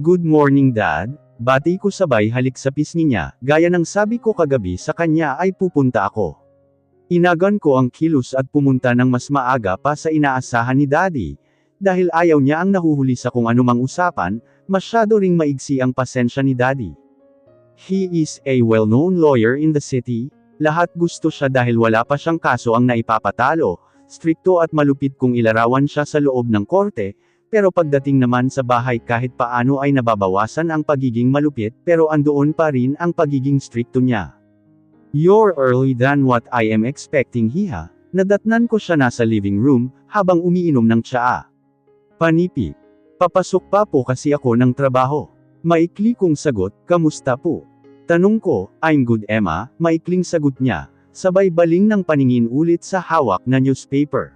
Good morning Dad, bati ko sabay halik sa pisngi niya, gaya ng sabi ko kagabi sa kanya ay pupunta ako. Inagan ko ang kilos at pumunta ng mas maaga pa sa inaasahan ni Daddy, dahil ayaw niya ang nahuhuli sa kung anumang usapan, masyado ring maigsi ang pasensya ni Daddy. He is a well-known lawyer in the city, lahat gusto siya dahil wala pa siyang kaso ang naipapatalo, strikto at malupit kung ilarawan siya sa loob ng korte, pero pagdating naman sa bahay kahit paano ay nababawasan ang pagiging malupit pero andoon pa rin ang pagiging strikto niya. You're early than what I am expecting hiha, nadatnan ko siya nasa living room, habang umiinom ng tsaa. Panipi. Papasok pa po kasi ako ng trabaho. Maikli kong sagot, kamusta po? Tanong ko, I'm good Emma, maikling sagot niya, sabay baling ng paningin ulit sa hawak na newspaper.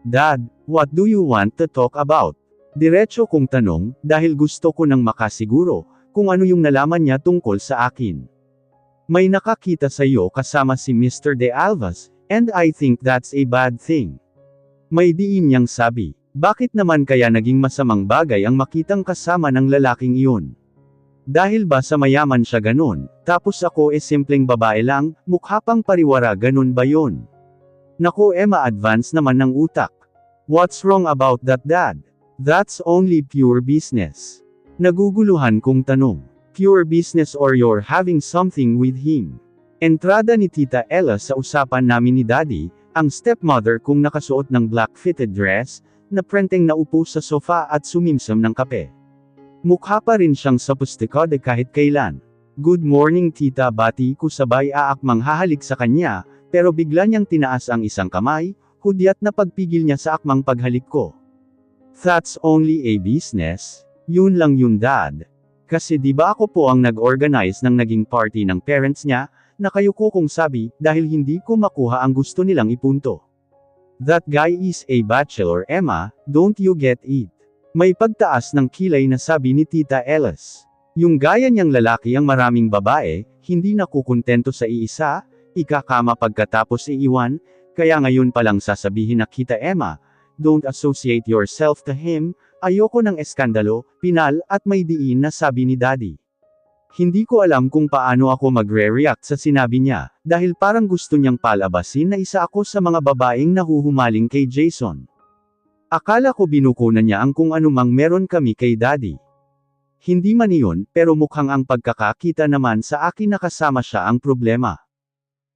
Dad, what do you want to talk about? Diretso kong tanong, dahil gusto ko nang makasiguro, kung ano yung nalaman niya tungkol sa akin. May nakakita sa iyo kasama si Mr. De Alvas, and I think that's a bad thing. May diin niyang sabi. Bakit naman kaya naging masamang bagay ang makitang kasama ng lalaking iyon? Dahil ba sa mayaman siya ganon, tapos ako simpleng babae lang, mukha pang pariwara ganon ba yon? Naku Emma advance naman ng utak. What's wrong about that Dad? That's only pure business. Naguguluhan kong tanong. Pure business or you're having something with him? Entrada ni Tita Ella sa usapan namin ni Daddy, ang stepmother kong nakasuot ng black fitted dress, na prenteng naupo sa sofa at sumimsam ng kape. Mukha pa rin siyang sophisticado kahit kailan. Good morning tita bati ko sabay aakmang hahalik sa kanya, pero bigla niyang tinaas ang isang kamay, hudyat na pagpigil niya sa akmang paghalik ko. That's only a business, yun lang yun Dad. Kasi di ba ako po ang nag-organize ng naging party ng parents niya, na kayo ko kong sabi, dahil hindi ko makuha ang gusto nilang ipunto. That guy is a bachelor Emma, don't you get it? May pagtaas ng kilay na sabi ni Tita Ellis. Yung gaya niyang lalaki ang maraming babae, hindi nakukontento sa iisa, ikakama pagkatapos iiwan, kaya ngayon palang sasabihin na kita Emma, don't associate yourself to him, ayoko ng eskandalo, pinal, at may diin na sabi ni Daddy. Hindi ko alam kung paano ako magre-react sa sinabi niya, dahil parang gusto niyang palabasin na isa ako sa mga babaeng nahuhumaling kay Jason. Akala ko binukunan niya ang kung anumang meron kami kay Daddy. Hindi man iyon, pero mukhang ang pagkakakita naman sa akin nakasama siya ang problema.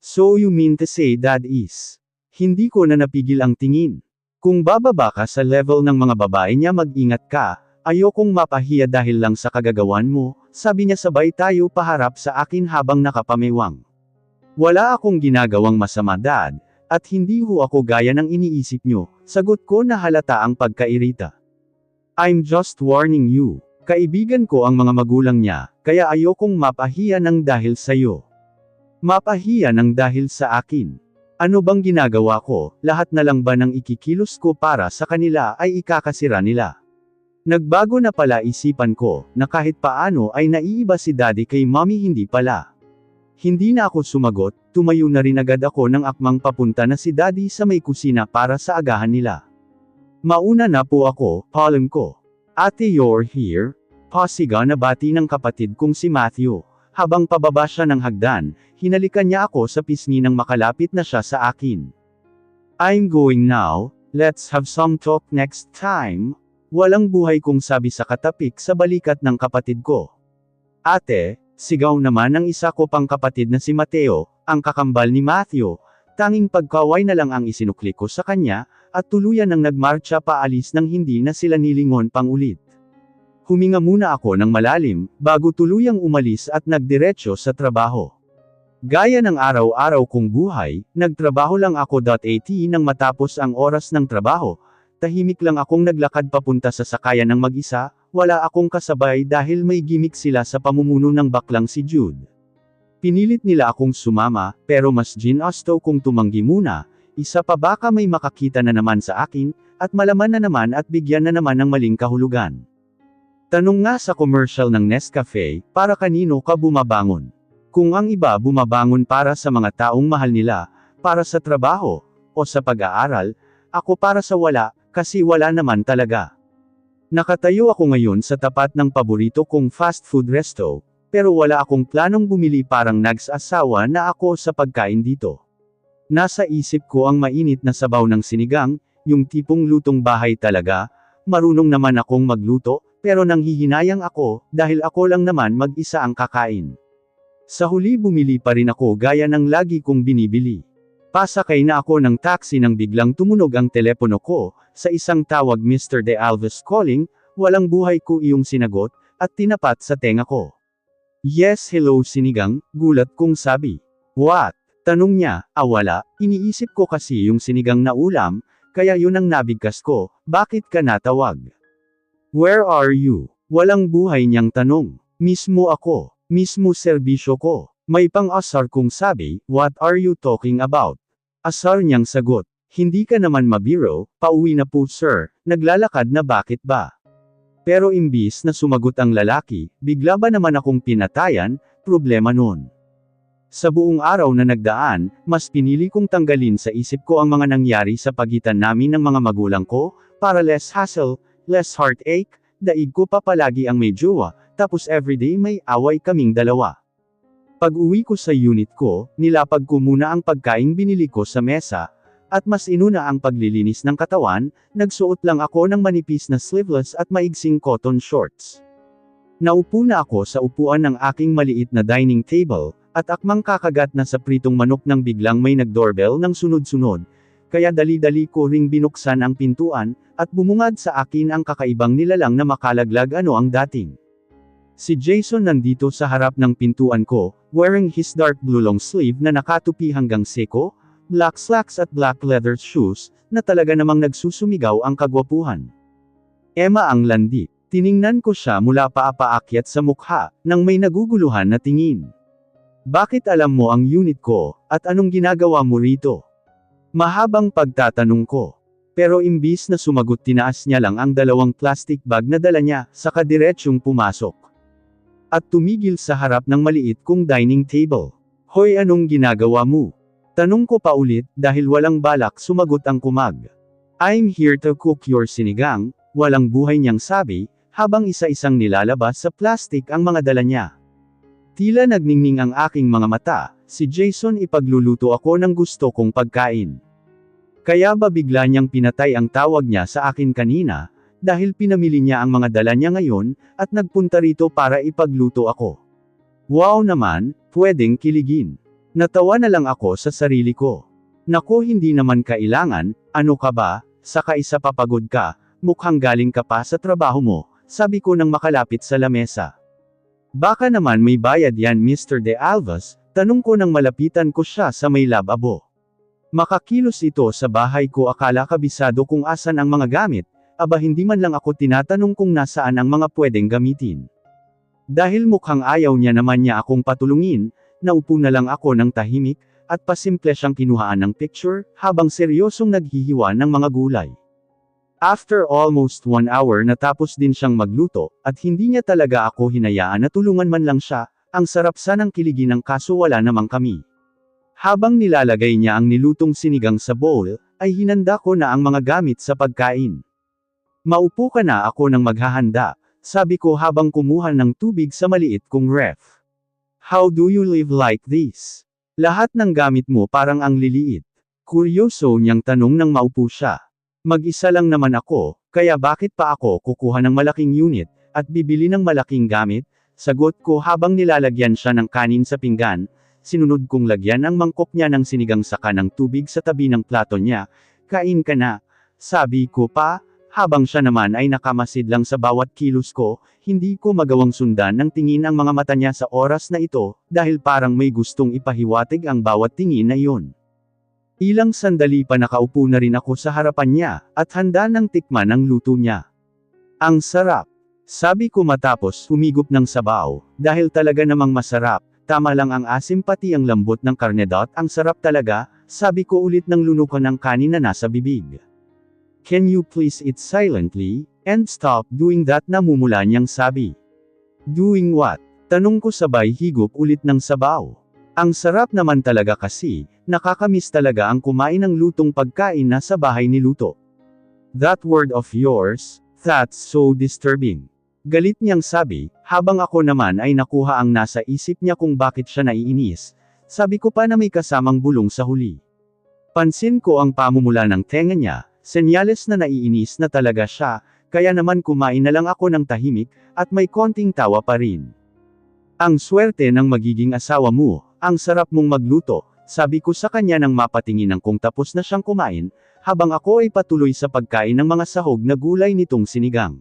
So you mean to say Dad is? Hindi ko na napigil ang tingin. Kung bababa ka sa level ng mga babae niya mag-ingat ka, ayokong mapahiya dahil lang sa kagagawan mo, sabi niya sabay tayo paharap sa akin habang nakapamewang. Wala akong ginagawang masama Dad, at hindi ho ako gaya ng iniisip nyo, sagot ko na halata ang pagkairita. I'm just warning you, kaibigan ko ang mga magulang niya, kaya ayokong mapahiya ng dahil sayo. Mapahiya ng dahil sa akin. Ano bang ginagawa ko, lahat na lang ba ng ikikilos ko para sa kanila ay ikakasira nila? Nagbago na pala isipan ko, na kahit paano ay naiiba si Daddy kay Mommy hindi pala. Hindi na ako sumagot, tumayo na rin agad ako ng akmang papunta na si Daddy sa may kusina para sa agahan nila. Mauna na po ako, palm ko. Ate you're here? Pasiga na bati ng kapatid kong si Matthew. Habang pababa siya ng hagdan, hinalikan niya ako sa pisngi nang makalapit na siya sa akin. I'm going now, let's have some talk next time. Walang buhay kong sabi sa katapik sa balikat ng kapatid ko. Ate, sigaw naman ang isa ko pang kapatid na si Mateo, ang kakambal ni Matthew, tanging pagkaway na lang ang isinukli ko sa kanya, at tuluyan nang nagmarcha paalis nang hindi na sila nilingon pang ulit. Huminga muna ako ng malalim, bago tuluyang umalis at nagdiretso sa trabaho. Gaya ng araw-araw kong buhay, nagtrabaho lang ako. Nang matapos ang oras ng trabaho, tahimik lang akong naglakad papunta sa sakayan ng mag-isa, wala akong kasabay dahil may gimmick sila sa pamumuno ng baklang si Jude. Pinilit nila akong sumama, pero mas ginasto kong tumanggi muna, isa pa baka may makakita na naman sa akin, at malaman na naman at bigyan na naman ng maling kahulugan. Tanong nga sa commercial ng Nescafe, para kanino ka bumabangon? Kung ang iba bumabangon para sa mga taong mahal nila, para sa trabaho, o sa pag-aaral, ako para sa wala, kasi wala naman talaga. Nakatayo ako ngayon sa tapat ng paborito kong fast food resto, pero wala akong planong bumili, parang nagsasawa na ako sa pagkain dito. Nasa isip ko ang mainit na sabaw ng sinigang, yung tipong lutong bahay talaga. Marunong naman akong magluto, pero nanghihinayang ako, dahil ako lang naman mag-isa ang kakain. Sa huli bumili pa rin ako gaya ng lagi kong binibili. Pasakay na ako ng taxi nang biglang tumunog ang telepono ko, sa isang tawag, Mr. De Alves calling, walang buhay ko iyong sinagot, at tinapat sa tenga ko. Yes, hello sinigang, gulat kong sabi. What? Tanong niya, wala, iniisip ko kasi yung sinigang na ulam, kaya yun ang nabigkas ko, bakit ka natawag? Where are you? Walang buhay niyang tanong. Mismo ako, mismo serbisyo ko. May pang-asar kong sabi, what are you talking about? Asar niyang sagot, hindi ka naman mabiro, pauwi na po sir, naglalakad na bakit ba? Pero imbis na sumagot ang lalaki, bigla ba naman akong pinatayan, problema nun. Sa buong araw na nagdaan, mas pinili kong tanggalin sa isip ko ang mga nangyari sa pagitan namin ng mga magulang ko, para less hassle, less heartache, daig ko pa palagi ang may jowa, tapos everyday may away kaming dalawa. Pag-uwi ko sa unit ko, nilapag ko muna ang pagkaing binili ko sa mesa, at mas inuna ang paglilinis ng katawan, nagsuot lang ako ng manipis na sleeveless at maigsing cotton shorts. Naupo na ako sa upuan ng aking maliit na dining table, at akmang kakagat na sa pritong manok nang biglang may nag-doorbell ng sunod-sunod, kaya dali-dali ko ring binuksan ang pintuan, at bumungad sa akin ang kakaibang nilalang na makalaglag ano ang dating. Si Jason nandito sa harap ng pintuan ko, wearing his dark blue long sleeve na nakatupi hanggang seko, black slacks at black leather shoes, na talaga namang nagsusumigaw ang kagwapuhan. Emma ang landi. Tiningnan ko siya mula paakyat sa mukha, nang may naguguluhan na tingin. Bakit alam mo ang unit ko, at anong ginagawa mo rito? Mahabang pagtatanong ko. Pero imbis na sumagot, tinaas niya lang ang dalawang plastic bag na dala niya, saka diretsyong pumasok. At tumigil sa harap ng maliit kong dining table. Hoy, anong ginagawa mo? Tanong ko pa ulit, dahil walang balak sumagot ang kumag. I'm here to cook your sinigang, walang buhay niyang sabi, habang isa-isang nilalabas sa plastic ang mga dala niya. Tila nagningning ang aking mga mata, si Jason, ipagluluto ako ng gusto kong pagkain. Kaya ba bigla niyang pinatay ang tawag niya sa akin kanina, dahil pinamili niya ang mga dala niya ngayon, at nagpunta rito para ipagluto ako. Wow naman, pwedeng kiligin. Natawa na lang ako sa sarili ko. Nako, hindi naman kailangan, ano ka ba, saka isa papagod ka, mukhang galing ka pa sa trabaho mo, sabi ko nang makalapit sa lamesa. Baka naman may bayad yan, Mr. De Alves, tanong ko nang malapitan ko siya sa may lababo. Makakilos ito sa bahay ko, akala kabisado kung asan ang mga gamit, aba hindi man lang ako tinatanong kung nasaan ang mga pwedeng gamitin. Dahil mukhang ayaw niya naman niya akong patulungin, naupo na lang ako ng tahimik, at pasimple siyang kinuhaan ng picture, habang seryosong naghihiwa ng mga gulay. After almost 1 hour natapos din siyang magluto, at hindi niya talaga ako hinayaan na tulungan man lang siya, ang sarap sanang kiligin ng kaso wala namang kami. Habang nilalagay niya ang nilutong sinigang sa bowl, ay hinanda ko na ang mga gamit sa pagkain. Maupo ka na, ako nang maghahanda, sabi ko habang kumuha ng tubig sa maliit kong ref. How do you live like this? Lahat ng gamit mo parang ang liliit. Kuryoso niyang tanong nang maupo siya. Mag-isa lang naman ako, kaya bakit pa ako kukuha ng malaking unit, at bibili ng malaking gamit? Sagot ko habang nilalagyan siya ng kanin sa pinggan, sinunod kong lagyan ang mangkok niya ng sinigang saka ng tubig sa tabi ng plato niya. Kain ka na, sabi ko pa, habang siya naman ay nakamasid lang sa bawat kilos ko, hindi ko magawang sundan ng tingin ang mga mata niya sa oras na ito, dahil parang may gustong ipahiwatig ang bawat tingin na iyon. Ilang sandali pa nakaupo na rin ako sa harapan niya, at handa ng tikman ang luto niya. Ang sarap, sabi ko matapos humigop ng sabaw, dahil talaga namang masarap, tama lang ang asim pati ang lambot ng karne. Ang sarap talaga, sabi ko ulit ng lunukan ng kanin na nasa bibig. Can you please eat silently, and stop doing that, namumula niyang sabi. Doing what? Tanong ko sabay higop ulit ng sabaw. Ang sarap naman talaga kasi, nakakamiss talaga ang kumain ng lutong pagkain na sa bahay niluto. That word of yours, That's so disturbing. Galit niyang sabi, habang ako naman ay nakuha ang nasa isip niya kung bakit siya naiinis. Sabi ko pa na may kasamang bulong sa huli. Pansin ko ang pamumula ng tenga niya, senyales na naiinis na talaga siya, kaya naman kumain na lang ako ng tahimik, at may konting tawa pa rin. Ang swerte ng magiging asawa mo, ang sarap mong magluto, sabi ko sa kanya nang mapatingin kung tapos na siyang kumain, habang ako ay patuloy sa pagkain ng mga sahog na gulay nitong sinigang.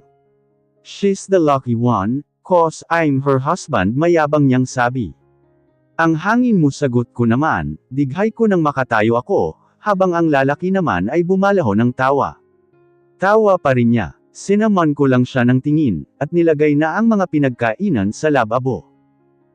She's the lucky one, 'cause I'm her husband, mayabang niyang sabi. Ang hangin mo, sagot ko naman, dighay ko nang makatayo ako, habang ang lalaki naman ay bumalaho ng tawa. Tawa pa rin niya, sinaman ko lang siya ng tingin, at nilagay na ang mga pinagkainan sa lababo.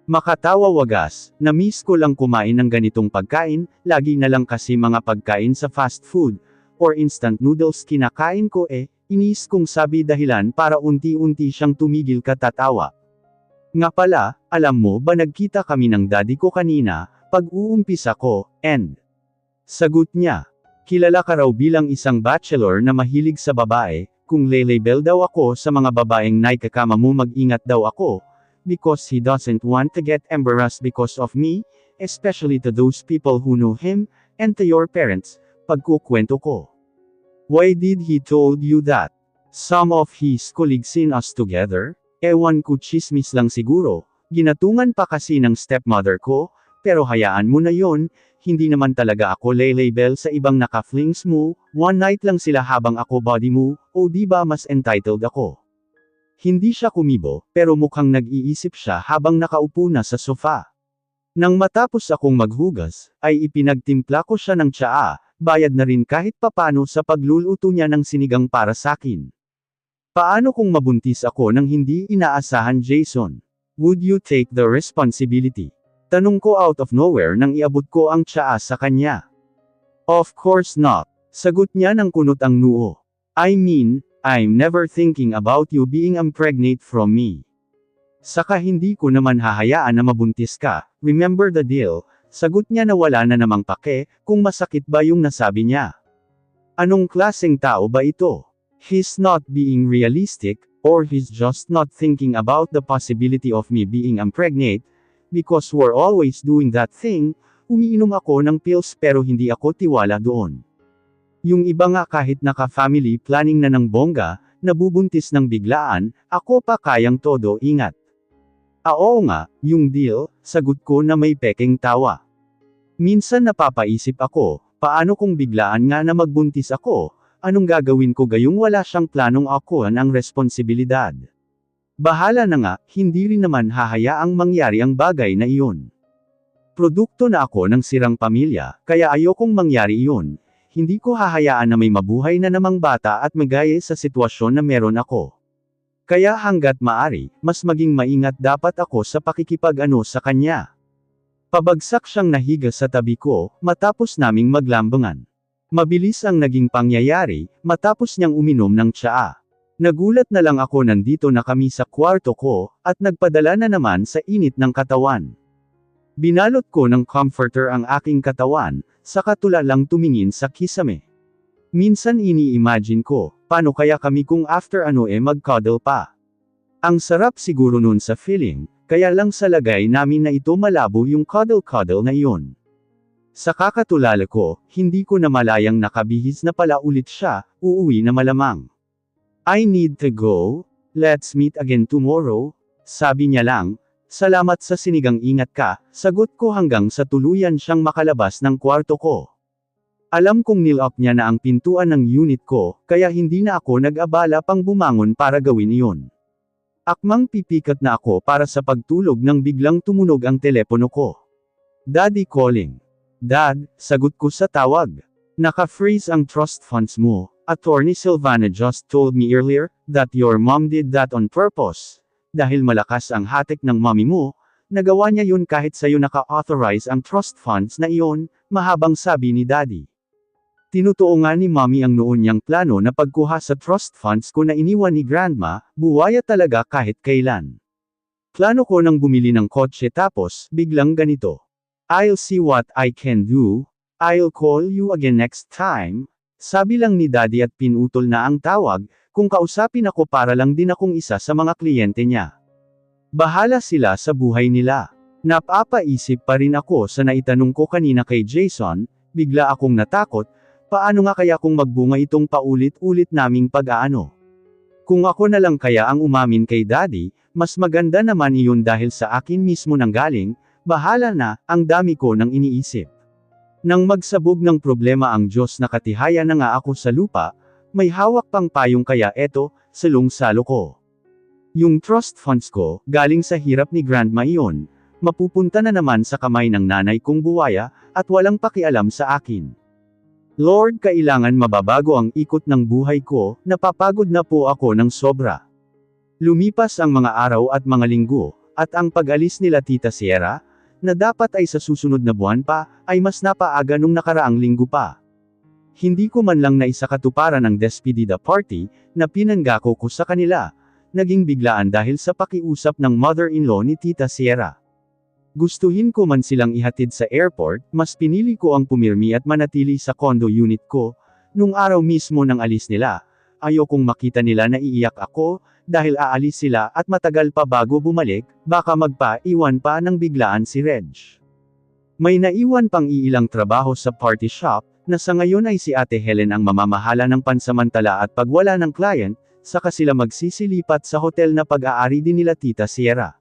Makatawa wagas, na-miss ko lang kumain ng ganitong pagkain, lagi na lang kasi mga pagkain sa fast food, or instant noodles kinakain ko inis kong sabi dahilan para unti-unti siyang tumigil katatawa. Nga pala, alam mo ba nagkita kami ng daddy ko kanina, pag-uumpisa ko, and sagot niya, kilala ka raw bilang isang bachelor na mahilig sa babae, kung le-label daw ako sa mga babaeng naikakama mo mag-ingat daw ako, because he doesn't want to get embarrassed because of me, especially to those people who know him, and to your parents, pagkukwento ko. Why did he told you that? Some of his colleagues seen us together? Ewan ko, chismis lang siguro, ginatungan pa kasi ng stepmother ko, pero hayaan mo na yon, hindi naman talaga ako le-label sa ibang naka-flings mo, one night lang sila habang ako body mo, o di ba mas entitled ako. Hindi siya kumibo, pero mukhang nag-iisip siya habang nakaupo na sa sofa. Nang matapos akong maghugas, ay ipinagtimpla ko siya ng tsaa, bayad na rin kahit papano sa pagluluto niya ng sinigang para sakin. Paano kung mabuntis ako nang hindi inaasahan, Jason? Would you take the responsibility? Tanong ko out of nowhere nang iabot ko ang tsaa sa kanya. Of course not. Sagot niya nang kunot ang noo. I mean, I'm never thinking about you being impregnate from me. Saka hindi ko naman hahayaan na mabuntis ka, remember the deal? Sagot niya na wala na namang pake, kung masakit ba yung nasabi niya. Anong klaseng tao ba ito? He's not being realistic, or he's just not thinking about the possibility of me being impregnate, because we're always doing that thing, umiinom ako ng pills pero hindi ako tiwala doon. Yung iba nga kahit naka-family planning na ng bongga, nabubuntis ng biglaan, ako pa kayang todo ingat. Oo nga, yung deal, sagot ko na may pekeng tawa. Minsan napapaisip ako, paano kung biglaan nga na magbuntis ako, anong gagawin ko gayong wala siyang planong akuhan ang responsibilidad? Bahala na nga, hindi rin naman hahayaang mangyari ang bagay na iyon. Produkto na ako ng sirang pamilya, kaya ayokong mangyari iyon. Hindi ko hahayaan na may mabuhay na namang bata at magaya sa sitwasyon na meron ako. Kaya hanggat maari, mas maging maingat dapat ako sa pakikipag-ano sa kanya. Pabagsak siyang nahiga sa tabi ko, matapos naming maglambangan. Mabilis ang naging pangyayari, matapos niyang uminom ng tsaa. Nagulat na lang ako nandito na kami sa kwarto ko, at nagpadala na naman sa init ng katawan. Binalot ko ng comforter ang aking katawan, saka tula lang tumingin sa kisame. Minsan ini-imagine ko, paano kaya kami kung after mag-cuddle pa? Ang sarap siguro nun sa feeling, kaya lang sa lagay namin na ito malabo yung cuddle-cuddle na iyon. Sa kakatulala ko, hindi ko na malayang nakabihis na pala ulit siya, uuwi na malamang. I need to go, let's meet again tomorrow, sabi niya lang. Salamat sa sinigang, ingat ka, sagot ko hanggang sa tuluyan siyang makalabas ng kwarto ko. Alam kong nilock niya na ang pintuan ng unit ko, kaya hindi na ako nag-abala pang bumangon para gawin iyon. Akmang pipikat na ako para sa pagtulog nang biglang tumunog ang telepono ko. Daddy calling. Dad, sagot ko sa tawag. Naka-freeze ang trust funds mo. Attorney Silvana just told me earlier, that your mom did that on purpose. Dahil malakas ang hatik ng mommy mo, nagawa niya yun kahit sa'yo naka-authorize ang trust funds na iyon, mahabang sabi ni Daddy. Tinutuo nga ni mommy ang noon niyang plano na pagkuha sa trust funds ko na iniwan ni grandma, buwaya talaga kahit kailan. Plano ko nang bumili ng kotse tapos, biglang ganito. I'll see what I can do, I'll call you again next time, sabi lang ni Daddy at pinutol na ang tawag, Kung kausapin ako para lang din akong isa sa mga kliyente niya. Bahala sila sa buhay nila. Napapaisip pa rin ako sa naitanong ko kanina kay Jason, bigla akong natakot, paano nga kaya kung magbunga itong paulit-ulit naming pag-aano? Kung ako na lang kaya ang umamin kay Daddy, mas maganda naman iyon dahil sa akin mismo nanggaling, bahala na, ang dami ko nang iniisip. Nang magsabog ng problema ang Diyos nakatihaya na nga ako sa lupa, may hawak pang payong kaya eto, salong-salo ko. Yung trust funds ko, galing sa hirap ni Grandma iyon, mapupunta na naman sa kamay ng nanay kong buwaya, at walang pakialam sa akin. Lord, kailangan mababago ang ikot ng buhay ko, napapagod na po ako ng sobra. Lumipas ang mga araw at mga linggo, at ang pag-alis nila Tita Sierra, na dapat ay sa susunod na buwan pa, ay mas napaaga nung nakaraang linggo pa. Hindi ko man lang naisakatuparan ang despedida party, na pinanggako ko sa kanila, naging biglaan dahil sa pakiusap ng mother-in-law ni Tita Sierra. Gustuhin ko man silang ihatid sa airport, mas pinili ko ang pumirmi at manatili sa condo unit ko. Nung araw mismo ng alis nila, ayokong makita nila na iiyak ako, dahil aalis sila at matagal pa bago bumalik, baka magpa-iwan pa ng biglaan si Reg. May naiwan pang iilang trabaho sa party shop, na sa ngayon ay si Ate Helen ang mamamahala ng pansamantala at pag wala ng client, saka sila magsisilipat sa hotel na pag-aari din nila Tita Sierra.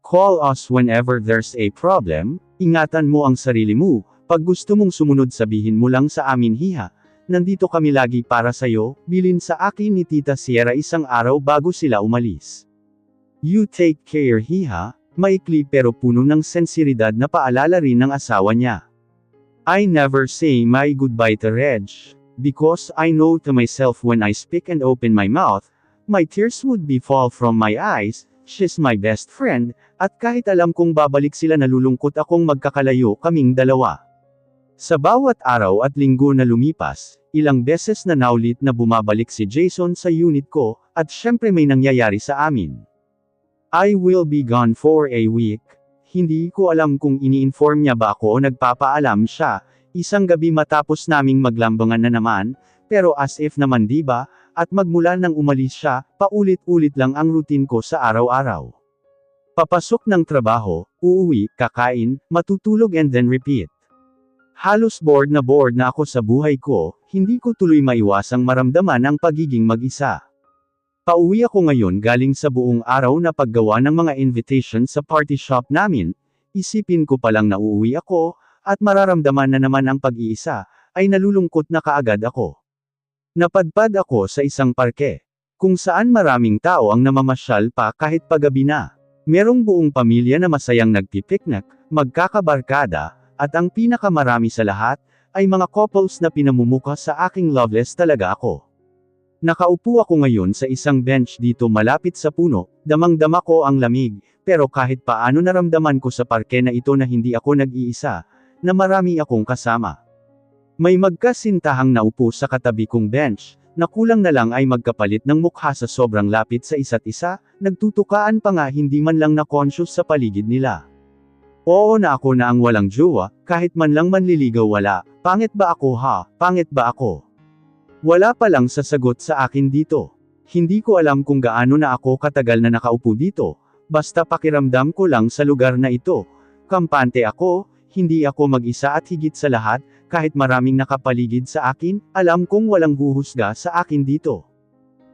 Call us whenever there's a problem, ingatan mo ang sarili mo, pag gusto mong sumunod sabihin mo lang sa amin hiha, nandito kami lagi para sayo, bilin sa akin ni Tita Sierra isang araw bago sila umalis. You take care hiha, maikli pero puno ng sensiridad na paalala rin ng asawa niya. I never say my goodbye to Reg, because I know to myself when I speak and open my mouth, my tears would be fall from my eyes, she's my best friend, at kahit alam kong babalik sila nalulungkot akong magkakalayo kaming dalawa. Sa bawat araw at linggo na lumipas, ilang beses na naulit na bumabalik si Jason sa unit ko, at syempre may nangyayari sa amin. I will be gone for a week. Hindi ko alam kung ini-inform niya ba ako o nagpapaalam siya, isang gabi matapos naming maglambangan na naman, pero as if naman diba, at magmula nang umalis siya, paulit-ulit lang ang routine ko sa araw-araw. Papasok ng trabaho, uuwi, kakain, matutulog and then repeat. Halos bored na ako sa buhay ko, hindi ko tuloy maiwasang maramdaman ang pagiging mag-isa. Pauwi ako ngayon galing sa buong araw na paggawa ng mga invitation sa party shop namin, isipin ko palang na uuwi ako, at mararamdaman na naman ang pag-iisa, ay nalulungkot na kaagad ako. Napadpad ako sa isang parke, kung saan maraming tao ang namamasyal pa kahit paggabi na. Merong buong pamilya na masayang nagpipiknik, magkakabarkada, at ang pinakamarami sa lahat, ay mga couples na pinamumuka sa aking loveless talaga ako. Nakaupo ako ngayon sa isang bench dito malapit sa puno, damang-dama ko ang lamig, pero kahit paano naramdaman ko sa parke na ito na hindi ako nag-iisa, na marami akong kasama. May magkasintahang naupo sa katabi kong bench, na kulang na lang ay magkapalit ng mukha sa sobrang lapit sa isa't isa, nagtutukaan pa nga hindi man lang na-conscious sa paligid nila. Oo na ako na ang walang jowa, kahit man lang manliligaw wala, pangit ba ako ha, pangit ba ako? Wala pa lang sasagot sa akin dito. Hindi ko alam kung gaano na ako katagal na nakaupo dito, basta pakiramdam ko lang sa lugar na ito. Kampante ako, hindi ako mag-isa at higit sa lahat, kahit maraming nakapaligid sa akin, alam kong walang huhusga sa akin dito.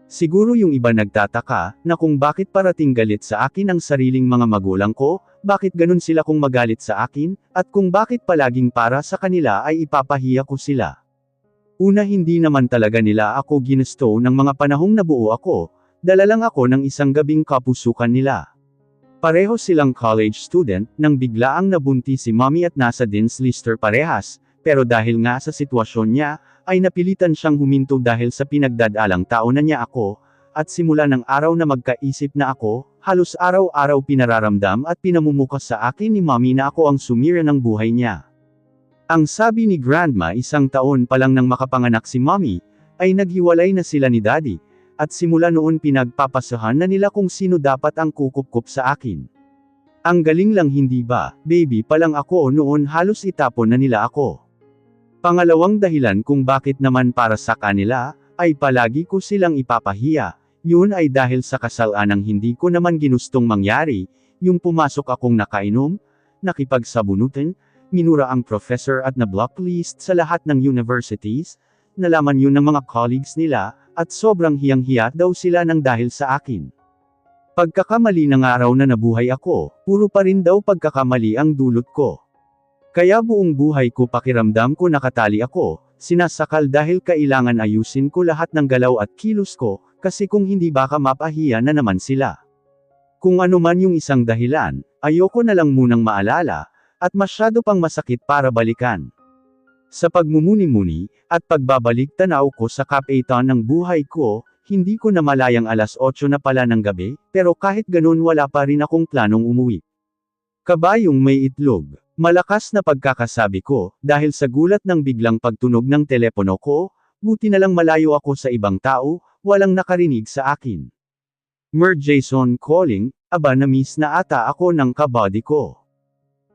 Siguro yung iba nagtataka, na kung bakit parating galit sa akin ang sariling mga magulang ko, bakit ganun sila kung magalit sa akin, at kung bakit palaging para sa kanila ay ipapahiya ko sila. Una hindi naman talaga nila ako ginusto ng mga panahong nabuo ako, dala lang ako ng isang gabing kapusukan nila. Pareho silang college student, nang biglaang nabuntis si mommy at nasa Dean's Lister parehas, pero dahil nga sa sitwasyon niya, ay napilitan siyang huminto dahil sa pinagdadalang taon na niya ako, at simula ng araw na magkaisip na ako, halos araw-araw pinararamdam at pinamumuka sa akin ni mommy na ako ang sumira ng buhay niya. Ang sabi ni Grandma isang taon pa lang nang makapanganak si mommy, ay naghiwalay na sila ni daddy, at simula noon pinagpapasahan na nila kung sino dapat ang kukup-kup sa akin. Ang galing lang hindi ba, baby pa lang ako noon halos itapon na nila ako. Pangalawang dahilan kung bakit naman para sa kanila, ay palagi ko silang ipapahiya. Yun ay dahil sa kasalanang hindi ko naman ginustong mangyari, yung pumasok akong nakainom, nakipagsabunutan, minura ang professor at na-blacklist sa lahat ng universities, nalaman yun ng mga colleagues nila, at sobrang hiyang-hiya daw sila ng dahil sa akin. Pagkakamali ng araw na nabuhay ako, puro pa rin daw pagkakamali ang dulot ko. Kaya buong buhay ko pakiramdam ko nakatali ako, sinasakal dahil kailangan ayusin ko lahat ng galaw at kilos ko, kasi kung hindi baka mapahiya na naman sila. Kung ano man yung isang dahilan, ayoko na lang munang maalala, at masyado pang masakit para balikan. Sa pagmumuni-muni, at pagbabalik tanaw ko sa kapaitan ng buhay ko, hindi ko na malayang 8:00 na pala ng gabi, pero kahit ganun wala pa rin akong planong umuwi. Kabayong may itlog. Malakas na pagkakasabi ko, dahil sa gulat ng biglang pagtunog ng telepono ko, buti na lang malayo ako sa ibang tao, walang nakarinig sa akin. Jason calling, aba na-miss na ata ako ng kabady ko.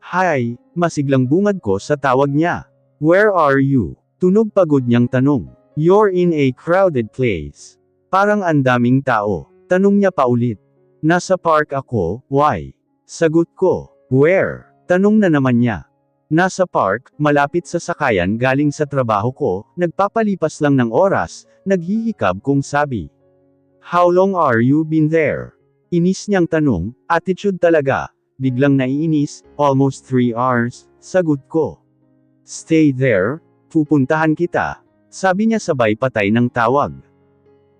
Hi, masiglang bungad ko sa tawag niya. Where are you? Tunog pagod niyang tanong. You're in a crowded place. Parang andaming tao. Tanong niya paulit. Nasa park ako, why? Sagot ko, where? Tanong na naman niya. Nasa park, malapit sa sakayan galing sa trabaho ko, nagpapalipas lang ng oras, naghihikab kong sabi. How long are you been there? Inis niyang tanong, attitude talaga, biglang naiinis, almost 3 hours, sagot ko. Stay there, pupuntahan kita, sabi niya sabay patay ng tawag.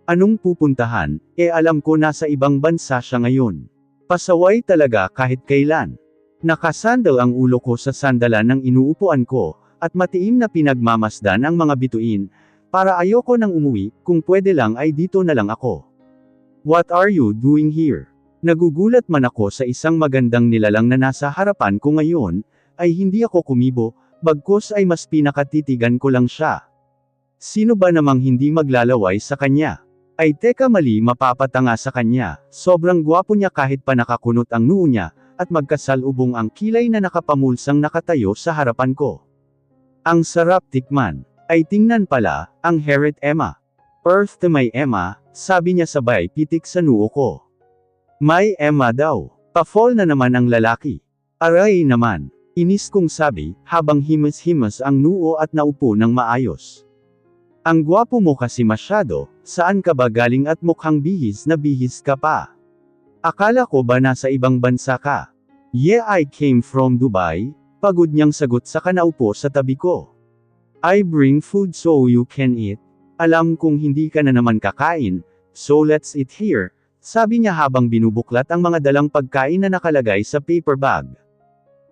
Anong pupuntahan, alam ko nasa ibang bansa siya ngayon. Pasaway talaga kahit kailan. Nakasandal ang ulo ko sa sandalan ng inuupuan ko, at matiim na pinagmamasdan ang mga bituin, para ayoko nang umuwi, kung pwede lang ay dito na lang ako. What are you doing here? Nagugulat man ako sa isang magandang nilalang na nasa harapan ko ngayon, ay hindi ako kumibo, bagkus ay mas pinakatitigan ko lang siya. Sino ba namang hindi maglalaway sa kanya? Ay teka mali mapapatanga sa kanya, sobrang gwapo niya kahit pa nakakunot ang noo niya, at magkasalubong ang kilay na nakapamulsang nakatayo sa harapan ko. Ang sarap tikman. Ay tingnan pala, ang heret Emma. Earth to my Emma, sabi niya sabay pitik sa noo ko. May Emma daw. Pa-fall na naman ang lalaki. Aray naman. Inis kong sabi, habang himas-himas ang noo at naupo ng maayos. Ang gwapo mo kasi masyado, saan ka ba galing at mukhang bihis na bihis ka pa? Akala ko ba nasa ibang bansa ka? Yeah, I came from Dubai, pagod niyang sagot sa kanaupo sa tabi ko. I bring food so you can eat. Alam kong hindi ka na naman kakain, so let's eat here, sabi niya habang binubuklat ang mga dalang pagkain na nakalagay sa paper bag.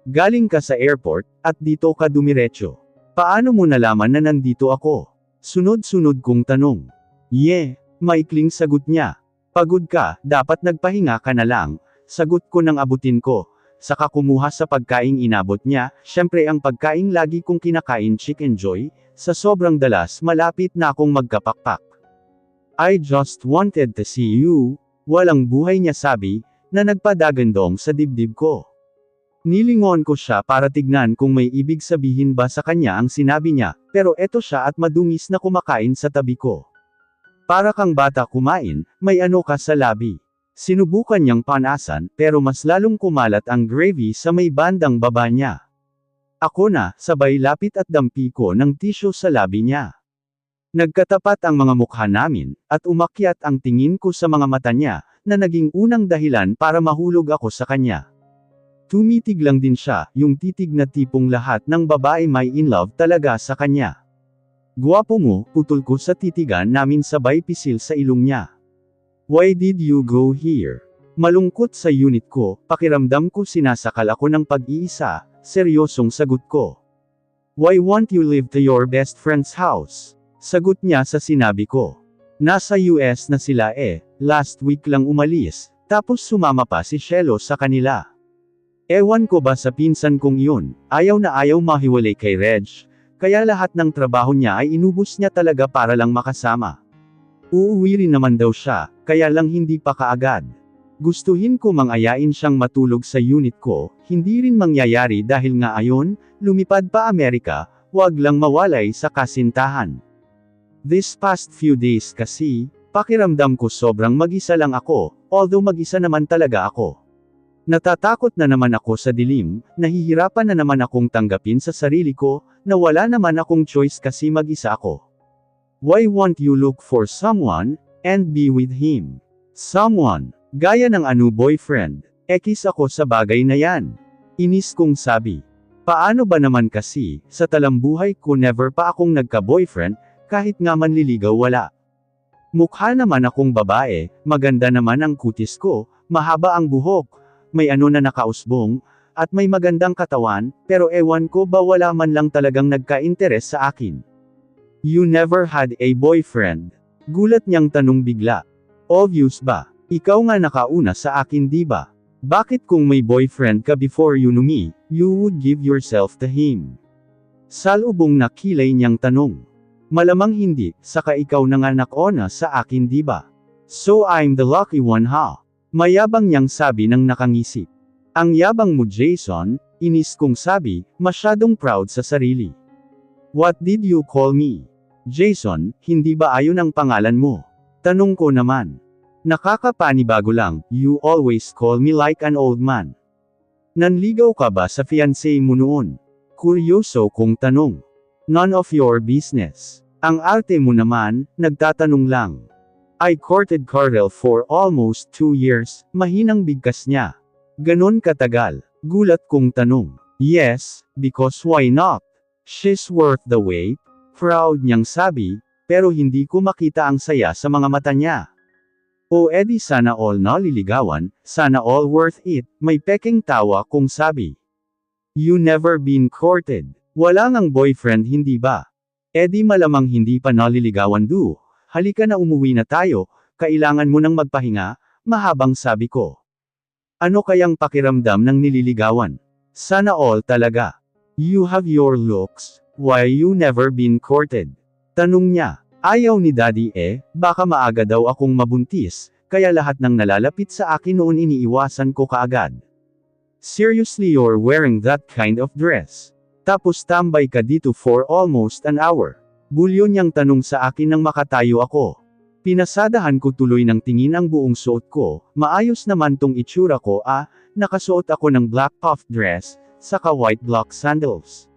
Galing ka sa airport, at dito ka dumiretso. Paano mo nalaman na nandito ako? Sunod-sunod kong tanong. Yeah, maikling sagot niya. Pagod ka, dapat nagpahinga ka na lang, sagot ko nang abutin ko. Saka kumuha sa pagkaing inabot niya, syempre ang pagkaing lagi kong kinakain Chicken Joy, sa sobrang dalas malapit na akong magkapakpak. I just wanted to see you, walang buhay niya sabi, na nagpadagandong sa dibdib ko. Nilingon ko siya para tignan kung may ibig sabihin ba sa kanya ang sinabi niya, pero eto siya at madungis na kumakain sa tabi ko. Para kang bata kumain, may ano ka sa labi. Sinubukan niyang panasan, pero mas lalong kumalat ang gravy sa may bandang baba niya. Ako na, sabay lapit at dampi ko ng tissue sa labi niya. Nagkatapat ang mga mukha namin, at umakyat ang tingin ko sa mga mata niya, na naging unang dahilan para mahulog ako sa kanya. Tumitig lang din siya, yung titig na tipong lahat ng babae may in love talaga sa kanya. Gwapo mo, putol ko sa titigan namin sabay pisil sa ilong niya. Why did you go here? Malungkot sa unit ko, pakiramdam ko sinasakal ako ng pag-iisa, seryosong sagot ko. Why won't you live to your best friend's house? Sagot niya sa sinabi ko. Nasa US na sila last week lang umalis, tapos sumama pa si Shelo sa kanila. Ewan ko ba sa pinsan kong yun, ayaw na ayaw mahiwalay kay Reg, kaya lahat ng trabaho niya ay inubos niya talaga para lang makasama. Uuwi rin naman daw siya, kaya lang hindi pa kaagad. Gustuhin ko mangayain siyang matulog sa unit ko, hindi rin mangyayari dahil nga ayon, lumipad pa Amerika, wag lang mawalay sa kasintahan. This past few days kasi, pakiramdam ko sobrang mag-isa lang ako, although mag-isa naman talaga ako. Natatakot na naman ako sa dilim, nahihirapan na naman akong tanggapin sa sarili ko, na wala naman akong choice kasi mag-isa ako. Why won't you look for someone, and be with him? Someone, gaya ng boyfriend, ekis ako sa bagay na yan. Inis kong sabi. Paano ba naman kasi, sa talambuhay ko never pa akong nagka-boyfriend, kahit nga manliligaw wala. Mukha naman akong babae, maganda naman ang kutis ko, mahaba ang buhok, may na nakausbong, at may magandang katawan, pero ewan ko ba wala man lang talagang nagka-interes sa akin. You never had a boyfriend? Gulat niyang tanong bigla. Obvious ba? Ikaw nga nakauna sa akin di ba? Bakit kung may boyfriend ka before you knew me, you would give yourself to him? Salubong na kilay niyang tanong. Malamang hindi, saka ikaw na nga nakona sa akin di ba? So I'm the lucky one ha? Mayabang niyang sabi ng nakangisi. Ang yabang mo Jason, inis kong sabi, masyadong proud sa sarili. What did you call me? Jason, hindi ba ayon ang pangalan mo? Tanong ko naman. Nakakapanibago lang, you always call me like an old man. Nanligaw ka ba sa fiancé mo noon? Kuryoso kong tanong. None of your business. Ang arte mo naman, nagtatanong lang. I courted Carl for almost 2 years, mahinang bigkas niya. Ganon katagal. Gulat kong tanong. Yes, because why not? She's worth the wait. Proud niyang sabi, pero hindi ko makita ang saya sa mga mata niya. O edi sana all naliligawan, sana all worth it, may peking tawa kong sabi. You never been courted. Wala ngang boyfriend hindi ba? Edi malamang hindi pa naliligawan do. Halika na umuwi na tayo, kailangan mo nang magpahinga, mahabang sabi ko. Ano kayang pakiramdam ng nililigawan? Sana all talaga. You have your looks, why you never been courted? Tanong niya. Ayaw ni Daddy baka maaga daw akong mabuntis, kaya lahat ng nalalapit sa akin noon iniiwasan ko kaagad. Seriously you're wearing that kind of dress? Tapos tambay ka dito for almost an hour. Bulyo niyang tanong sa akin nang makatayo ako. Pinasadahan ko tuloy ng tingin ang buong suot ko, maayos naman tong itsura ko nakasuot ako ng black puff dress, saka white block sandals.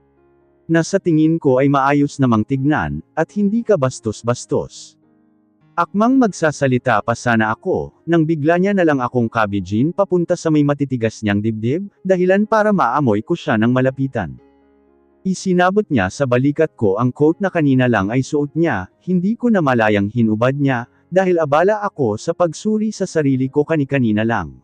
Nasa tingin ko ay maayos namang tignan, at hindi ka bastos-bastos. Akmang magsasalita pa sana ako, nang bigla niya na lang akong kabijin papunta sa may matitigas niyang dibdib, dahilan para maamoy ko siya ng malapitan. Isinabot niya sa balikat ko ang coat na kanina lang ay suot niya, hindi ko na malayang hinubad niya, dahil abala ako sa pagsuri sa sarili ko kani-kanina lang.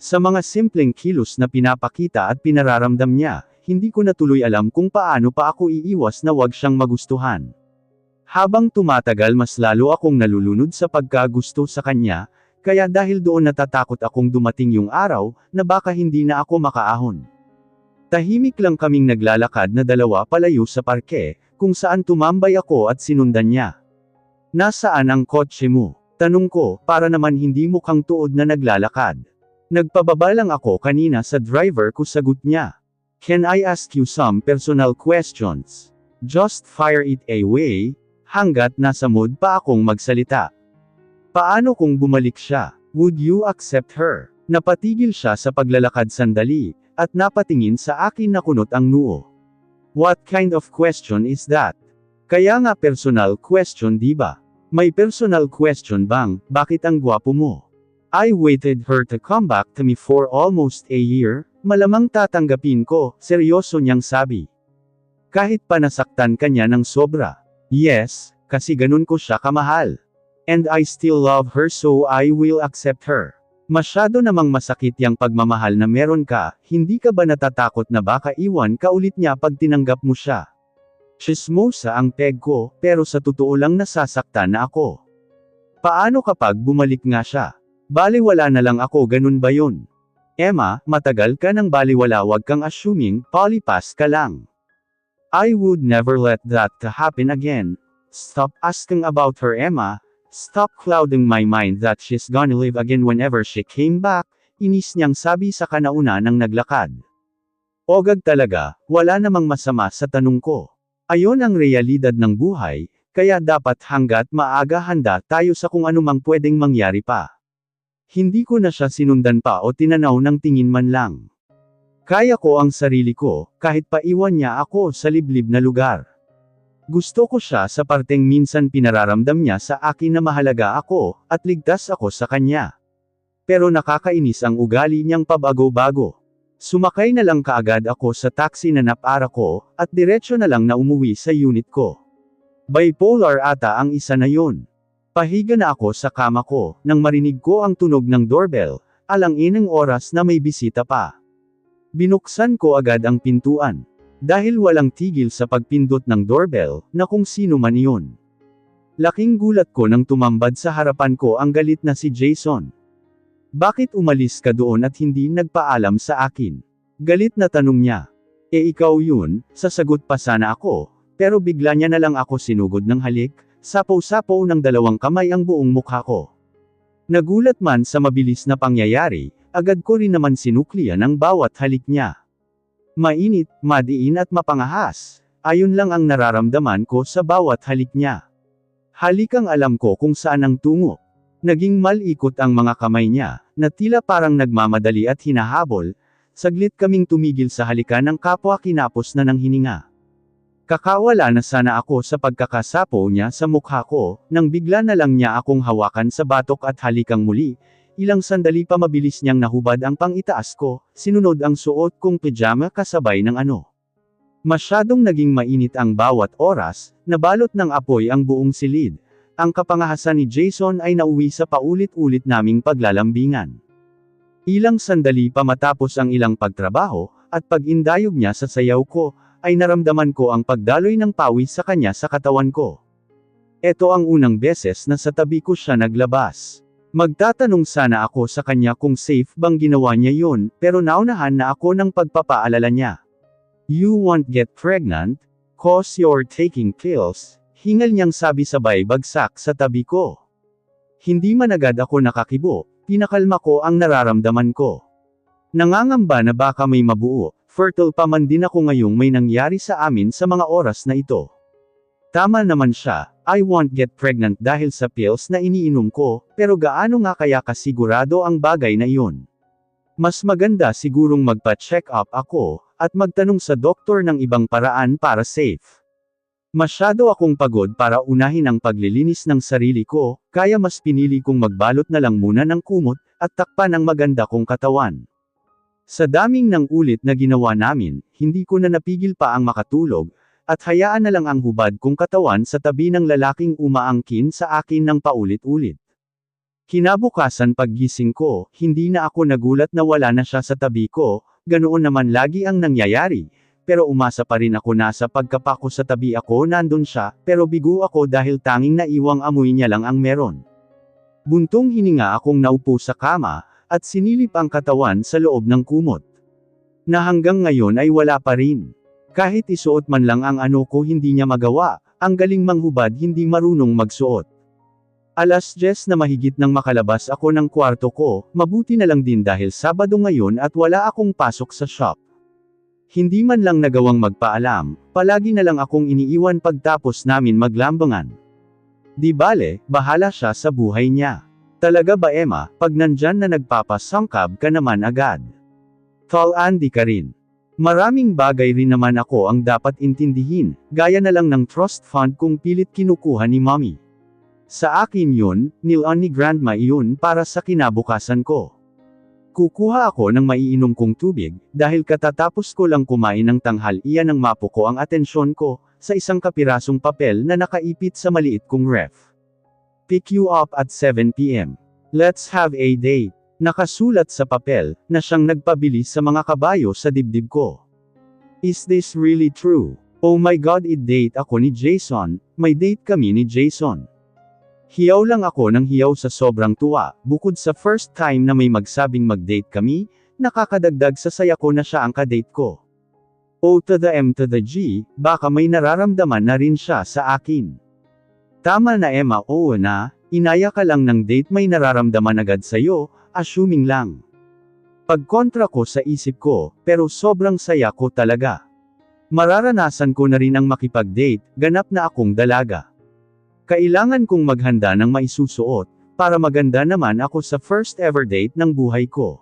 Sa mga simpleng kilos na pinapakita at pinararamdam niya, hindi ko na tuloy alam kung paano pa ako iiwas na wag siyang magustuhan. Habang tumatagal mas lalo akong nalulunod sa pagkagusto sa kanya, kaya dahil doon natatakot akong dumating yung araw, na baka hindi na ako makaahon. Tahimik lang kaming naglalakad na dalawa palayo sa parke, kung saan tumambay ako at sinundan niya. Nasaan ang kotse mo? Tanong ko, para naman hindi mukhang tuod na naglalakad. Nagpababa lang ako kanina sa driver ko sagot niya. Can I ask you some personal questions? Just fire it away, hanggat nasa mood pa akong magsalita. Paano kung bumalik siya? Would you accept her? Napatigil siya sa paglalakad sandali, at napatingin sa akin na kunot ang noo. What kind of question is that? Kaya nga personal question di ba? May personal question bang, bakit ang gwapo mo? I waited her to come back to me for almost a year, malamang tatanggapin ko, seryoso niyang sabi. Kahit pa nasaktan kanya ng sobra. Yes, kasi ganun ko siya kamahal. And I still love her so I will accept her. Masyado namang masakit yang pagmamahal na meron ka, hindi ka ba natatakot na baka iwan ka ulit niya pag tinanggap mo siya? Chismosa ang peg ko, pero sa totoo lang nasasaktan na ako. Paano kapag bumalik nga siya? Baliwala na lang ako ganun ba yun? Emma, matagal ka nang baliwala wag kang assuming, polypass ka lang. I would never let that to happen again. Stop asking about her Emma. Stop clouding my mind that she's gonna live again whenever she came back, inis niyang sabi sa kanauna ng naglakad. Ogag talaga, wala namang masama sa tanong ko. Ayon ang realidad ng buhay, kaya dapat hangga't maaga handa tayo sa kung anumang pwedeng mangyari pa. Hindi ko na siya sinundan pa o tinanaw ng tingin man lang. Kaya ko ang sarili ko, kahit paiwan niya ako sa liblib na lugar. Gusto ko siya sa parteng minsan pinararamdam niya sa akin na mahalaga ako, at ligtas ako sa kanya. Pero nakakainis ang ugali niyang pabago-bago. Sumakay na lang kaagad ako sa taxi na napara ko, at diretsyo na lang na umuwi sa unit ko. Bipolar ata ang isa na yun. Pahiga na ako sa kama ko, nang marinig ko ang tunog ng doorbell, alang-inang oras na may bisita pa. Binuksan ko agad ang pintuan. Dahil walang tigil sa pagpindot ng doorbell, na kung sino man iyon. Laking gulat ko nang tumambad sa harapan ko ang galit na si Jason. Bakit umalis ka doon at hindi nagpaalam sa akin? Galit na tanong niya. Ikaw yun, sasagot pa sana ako, pero bigla niya na lang ako sinugod ng halik. Sapaw-sapaw ng dalawang kamay ang buong mukha ko. Nagulat man sa mabilis na pangyayari, agad ko rin naman sinuklian ang bawat halik niya. Mainit, madiin at mapangahas, ayon lang ang nararamdaman ko sa bawat halik niya. Halikang alam ko kung saan ang tungo. Naging malikot ang mga kamay niya, na tila parang nagmamadali at hinahabol. Saglit kaming tumigil sa halikan ng kapwa kinapos na ng hininga. Kakawala na sana ako sa pagkakasapo niya sa mukha ko, nang bigla na lang niya akong hawakan sa batok at halikang muli. Ilang sandali pa mabilis niyang nahubad ang pang-itaas ko, sinunod ang suot kong pijama kasabay ng ano. Masyadong naging mainit ang bawat oras, nabalot ng apoy ang buong silid. Ang kapangahasan ni Jason ay nauwi sa paulit-ulit naming paglalambingan. Ilang sandali pa matapos ang ilang pagtrabaho, at pag-indayog niya sa sayaw ko, ay naramdaman ko ang pagdaloy ng pawis sa kanya sa katawan ko. Ito ang unang beses na sa tabi ko siya naglabas. Magtatanong sana ako sa kanya kung safe bang ginawa niya yun, pero naunahan na ako ng pagpapaalala niya. You won't get pregnant, cause you're taking pills, hingal niyang sabi sabay bagsak sa tabi ko. Hindi man agad ako nakakibo, pinakalma ko ang nararamdaman ko. Nangangamba na baka may mabuo. Fertile pa man din ako ngayong may nangyari sa amin sa mga oras na ito. Tama naman siya, I won't get pregnant dahil sa pills na iniinom ko, pero gaano nga kaya kasigurado ang bagay na iyon? Mas maganda sigurong magpa-check up ako, at magtanong sa doktor ng ibang paraan para safe. Masyado akong pagod para unahin ang paglilinis ng sarili ko, kaya mas pinili kong magbalot na lang muna ng kumot, at takpan ang maganda kong katawan. Sa daming ng ulit na ginawa namin, hindi ko na napigil pa ang makatulog, at hayaan na lang ang hubad kong katawan sa tabi ng lalaking umaangkin sa akin ng paulit-ulit. Kinabukasan paggising ko, hindi na ako nagulat na wala na siya sa tabi ko, ganoon naman lagi ang nangyayari, pero umasa pa rin ako na sa pagkapako sa tabi ako nandun siya, pero bigo ako dahil tanging naiwang amoy niya lang ang meron. Buntong hininga akong naupo sa kama, at sinilip ang katawan sa loob ng kumot. Na hanggang ngayon ay wala pa rin. Kahit isuot man lang ang ano ko hindi niya magawa, ang galing manghubad hindi marunong magsuot. Alas 10 na mahigit nang makalabas ako ng kwarto ko, mabuti na lang din dahil Sabado ngayon at wala akong pasok sa shop. Hindi man lang nagawang magpaalam, palagi na lang akong iniiwan pagtapos namin maglambangan. Di bale, bahala siya sa buhay niya. Talaga ba Emma, pag nandyan na nagpapasangkab ka naman agad? Tall-andi ka rin. Maraming bagay rin naman ako ang dapat intindihin, gaya na lang ng trust fund kung pilit kinukuha ni mommy. Sa akin yun, nilaan ni grandma yun para sa kinabukasan ko. Kukuha ako ng maiinom kong tubig, dahil katatapos ko lang kumain ng tanghalian nang mapuko ang atensyon ko, sa isang kapirasong papel na nakaipit sa maliit kong ref. Pick you up at 7 p.m. Let's have a date. Nakasulat sa papel, na siyang nagpabili sa mga kabayo sa dibdib ko. Is this really true? Oh my God, i-date ako ni Jason, may date kami ni Jason. Hiyaw lang ako ng hiyaw sa sobrang tuwa, bukod sa first time na may magsabing mag-date kami, nakakadagdag sa saya ko na siya ang kadate ko. O to the M to the G, baka may nararamdaman na rin siya sa akin. Tama na Emma, oo na, inaya ka lang ng date may nararamdaman agad sa'yo, assuming lang. Pagkontra ko sa isip ko, pero sobrang saya ko talaga. Mararanasan ko na rin ang makipag-date, ganap na akong dalaga. Kailangan kong maghanda ng maisusuot, para maganda naman ako sa first ever date ng buhay ko.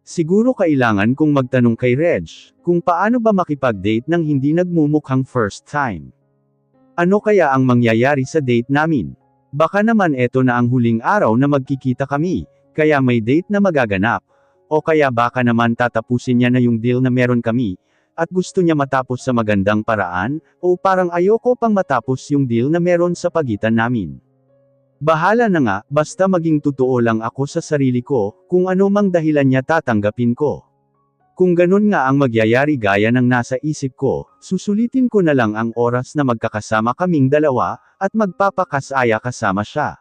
Siguro kailangan kong magtanong kay Reg, kung paano ba makipag-date nang hindi nagmumukhang first time. Ano kaya ang mangyayari sa date namin? Baka naman eto na ang huling araw na magkikita kami, kaya may date na magaganap. O kaya baka naman tatapusin niya na yung deal na meron kami, at gusto niya matapos sa magandang paraan, o parang ayoko pang matapos yung deal na meron sa pagitan namin. Bahala na nga, basta maging totoo lang ako sa sarili ko, kung ano mang dahilan niya tatanggapin ko. Kung ganun nga ang magyayari gaya ng nasa isip ko, susulitin ko na lang ang oras na magkakasama kaming dalawa, at magpapakasaya kasama siya.